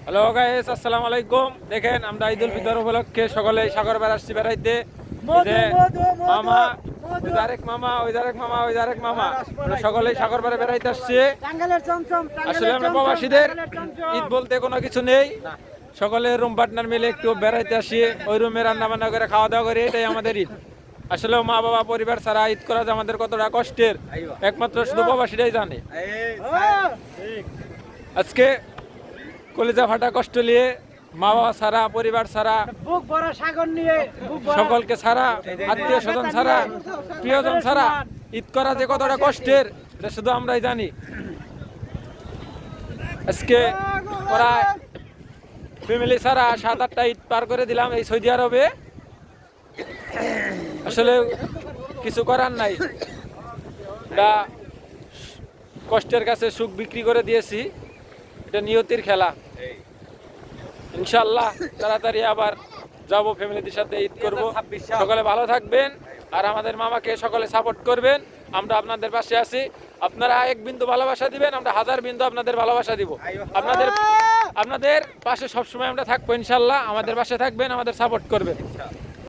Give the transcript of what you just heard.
Hello guys, আসসালামু আলাইকুম। দেখেন আমরা ঈদুল ফিতর উপলক্ষে সকলে সাগর বেড়া আসছি বেড়াইতে। এই যে মামা, ওই আরেক মামা, ওই আরেক মামা, ওই আরেক মামা, আমরা সকলেই সাগর বেড়া বেড়াইতে আসছি। আসলে আমরা প্রবাসীদের ঈদ বলতে কোনো কিছু নেই, সকলে রুম পার্টনার মিলে একটু বেড়াইতে আসি, ওই রুমে রান্না বান্না করে খাওয়া দাওয়া করি, এটাই আমাদের ঈদ। আসলে মা বাবা পরিবার ছাড়া ঈদ করা যে আমাদের কতটা কষ্টের একমাত্র শুধু প্রবাসীরাই জানে। আজকে কলিজা ফাটা কষ্ট নিয়ে মা বাবা ছাড়া, পরিবার ছাড়া, বুক ভরা সাগর নিয়ে সকলকে ছাড়া, আত্মীয় স্বজন ছাড়া, প্রিয়জন ছাড়া ঈদ করা যে কতটা কষ্টের এটা শুধু আমরাই জানি। আজকে প্রায় ফ্যামিলি ছাড়া 7-8টা ঈদ পার করে দিলাম এই সৌদি আরবে। আসলে কিছু করার নাই, এটা কষ্টের কাছে সুখ বিক্রি করে দিয়েছি, এটা নিয়তির খেলা। ইনশাআল্লাহ তাড়াতাড়ি আবার যাবো, ফ্যামিলিদের সাথে ঈদ করব। সকলে ভালো থাকবেন আর আমাদের মামাকে সকলে সাপোর্ট করবেন। আমরা আপনাদের পাশে আছি, আপনারা এক বিন্দু ভালোবাসা দিবেন, আমরা 1000 বিন্দু আপনাদের ভালোবাসা দিব। আপনাদের পাশে সবসময় আমরা থাকবো ইনশাআল্লাহ। আমাদের পাশে থাকবেন, আমাদের সাপোর্ট করবেন।